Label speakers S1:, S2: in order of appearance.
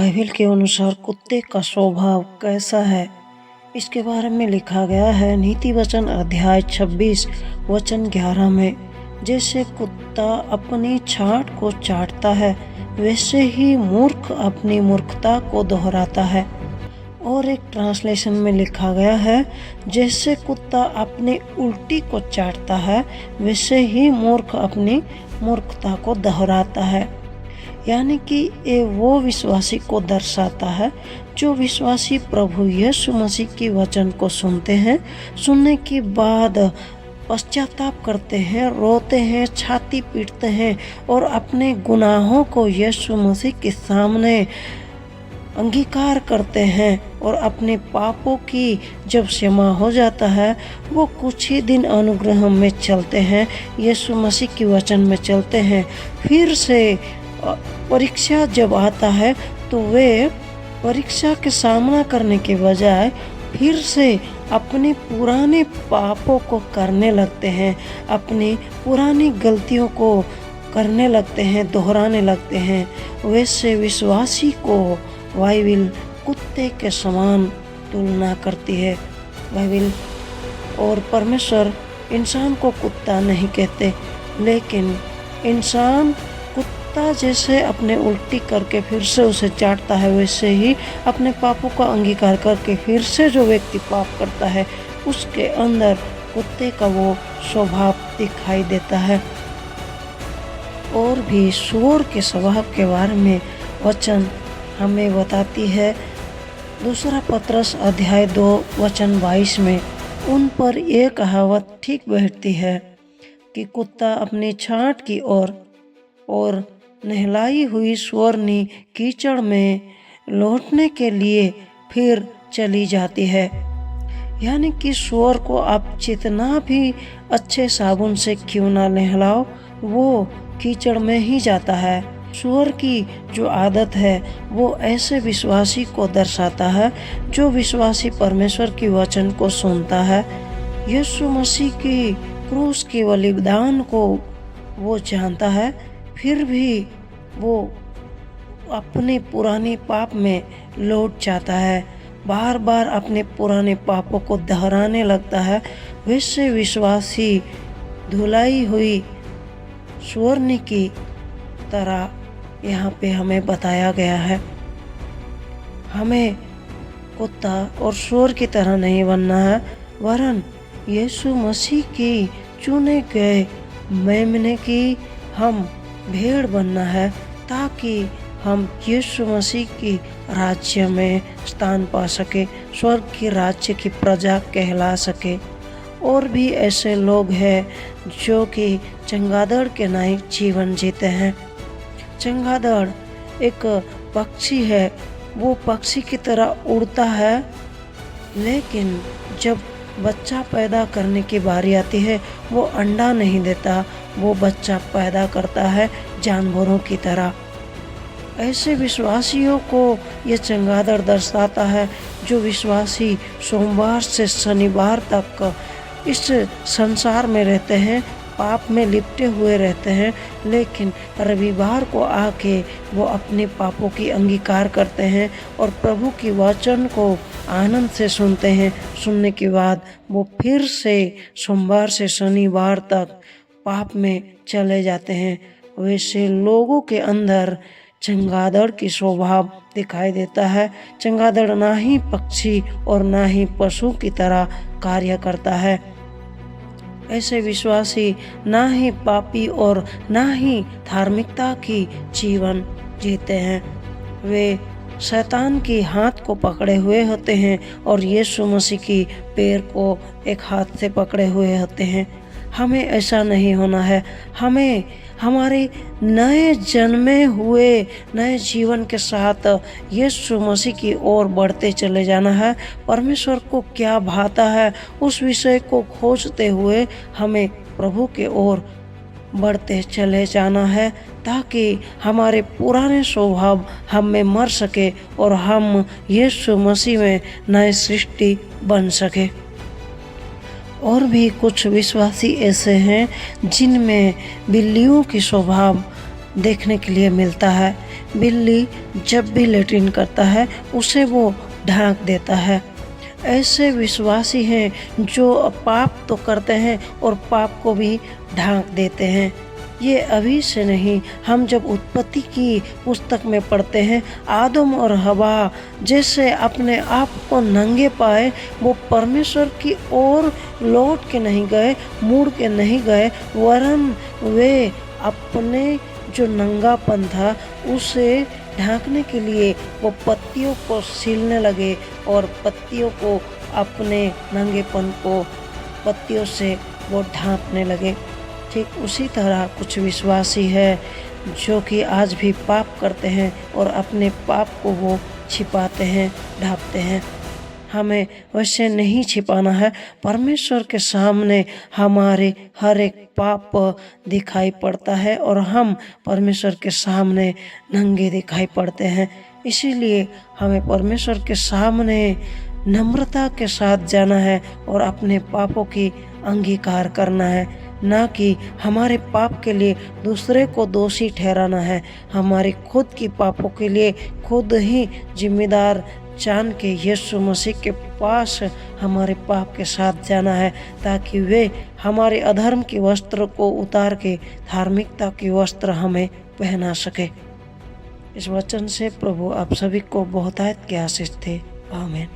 S1: Bible के अनुसार कुत्ते का स्वभाव कैसा है, इसके बारे में लिखा गया है नीति वचन अध्याय 26 वचन 11 में। जैसे कुत्ता अपनी छांट को चाटता है, वैसे ही मूर्ख अपनी मूर्खता को दोहराता है। और एक ट्रांसलेशन में लिखा गया है, जैसे कुत्ता अपनी उल्टी को चाटता है, वैसे ही मूर्ख अपनी मूर्खता को दोहराता है। यानी कि ये वो विश्वासी को दर्शाता है जो विश्वासी प्रभु यीशु मसीह की वचन को सुनते हैं, सुनने के बाद पश्चाताप करते हैं, रोते हैं, छाती पीटते हैं और अपने गुनाहों को यीशु मसीह के सामने अंगीकार करते हैं और अपने पापों की जब क्षमा हो जाता है, वो कुछ ही दिन अनुग्रह में चलते हैं, यीशु मसीह की वचन में चलते हैं। फिर से परीक्षा जब आता है तो वे परीक्षा के सामना करने के बजाय फिर से अपने पुराने पापों को करने लगते हैं, अपनी पुरानी गलतियों को करने लगते हैं, दोहराने लगते हैं। वैसे विश्वासी को बाइबल कुत्ते के समान तुलना करती है। बाइबल और परमेश्वर इंसान को कुत्ता नहीं कहते, लेकिन इंसान कुत्ता जैसे अपने उल्टी करके फिर से उसे चाटता है, वैसे ही अपने पापों का अंगीकार करके फिर से जो व्यक्ति पाप करता है, उसके अंदर कुत्ते का वो स्वभाव दिखाई देता है। और भी सूअर के स्वभाव के बारे में वचन हमें बताती है। दूसरा पत्रस अध्याय 2 वचन 22 में उन पर यह कहावत ठीक बैठती है कि कुत्ता अपनी छांट की और नहलाई हुई सूअरनी कीचड़ में लौटने के लिए फिर चली जाती है। यानी कि सूअर को आप जितना भी अच्छे साबुन से क्यों ना नहलाओ, वो कीचड़ में ही जाता है। सूअर की जो आदत है वो ऐसे विश्वासी को दर्शाता है जो विश्वासी परमेश्वर की वचन को सुनता है, यीशु मसीह की क्रूस की बलिदान को वो जानता है, फिर भी वो अपने पुराने पाप में लौट जाता है, बार बार अपने पुराने पापों को दोहराने लगता है। वैसे विश्वासी धुलाई हुई सूअरनी की तरह यहाँ पे हमें बताया गया है। हमें कुत्ता और सूअर की तरह नहीं बनना है, वरन यीशु मसीह की चुने गए मेमने की हम भेड़ बनना है, ताकि हम यीशु मसीह की राज्य में स्थान पा सके, स्वर्ग के राज्य की प्रजा कहला सके। और भी ऐसे लोग हैं जो कि चमगादड़ के नाई जीवन जीते हैं। चमगादड़ एक पक्षी है, वो पक्षी की तरह उड़ता है, लेकिन जब बच्चा पैदा करने की बारी आती है वो अंडा नहीं देता, वो बच्चा पैदा करता है जानवरों की तरह। ऐसे विश्वासियों को ये चमगादड़ दर्शाता है जो विश्वासी सोमवार से शनिवार तक इस संसार में रहते हैं, पाप में लिपटे हुए रहते हैं, लेकिन रविवार को आके वो अपने पापों की अंगीकार करते हैं और प्रभु की वचन को आनंद से सुनते हैं। सुनने के बाद वो फिर से सोमवार से शनिवार तक पाप में चले जाते हैं। वैसे लोगों के अंदर चमगादड़ की स्वभाव दिखाई देता है। चमगादड़ ना ही पक्षी और ना ही पशु की तरह कार्य करता है। ऐसे विश्वासी ना ही पापी और ना ही धार्मिकता की जीवन जीते हैं। वे शैतान की हाथ को पकड़े हुए होते हैं और यीशु मसीह की पैर को एक हाथ से पकड़े हुए होते हैं। हमें ऐसा नहीं होना है। हमें हमारे नए जन्मे हुए नए जीवन के साथ यीशु मसीह की ओर बढ़ते चले जाना है। परमेश्वर को क्या भाता है उस विषय को खोजते हुए हमें प्रभु के ओर बढ़ते चले जाना है, ताकि हमारे पुराने स्वभाव हम में मर सके और हम यीशु मसीह में नए सृष्टि बन सके। और भी कुछ विश्वासी ऐसे हैं जिनमें बिल्लियों की स्वभाव देखने के लिए मिलता है। बिल्ली जब भी लेट्रिन करता है उसे वो ढाँक देता है। ऐसे विश्वासी हैं जो पाप तो करते हैं और पाप को भी ढाँक देते हैं। ये अभी से नहीं, हम जब उत्पत्ति की पुस्तक में पढ़ते हैं, आदम और हवा जैसे अपने आप को नंगे पाए, वो परमेश्वर की ओर लौट के नहीं गए, मुड़ के नहीं गए, वरन वे अपने जो नंगापन था उसे ढाँकने के लिए वो पत्तियों को छीलने लगे और पत्तियों को अपने नंगेपन को पत्तियों से वो ढाँपने लगे। ठीक उसी तरह कुछ विश्वासी है जो कि आज भी पाप करते हैं और अपने पाप को वो छिपाते हैं, ढाँपते हैं। हमें वैसे नहीं छिपाना है। परमेश्वर के सामने हमारे हर एक पाप दिखाई पड़ता है और हम परमेश्वर के सामने नंगे दिखाई पड़ते हैं। इसीलिए हमें परमेश्वर के सामने नम्रता के साथ जाना है और अपने पापों की अंगीकार करना है, ना कि हमारे पाप के लिए दूसरे को दोषी ठहराना है। हमारे खुद की पापों के लिए खुद ही जिम्मेदार जान के यीशु मसीह के पास हमारे पाप के साथ जाना है, ताकि वे हमारे अधर्म के वस्त्र को उतार के धार्मिकता के वस्त्र हमें पहना सके। इस वचन से प्रभु आप सभी को बहुतायत के आशीष दे। आमीन।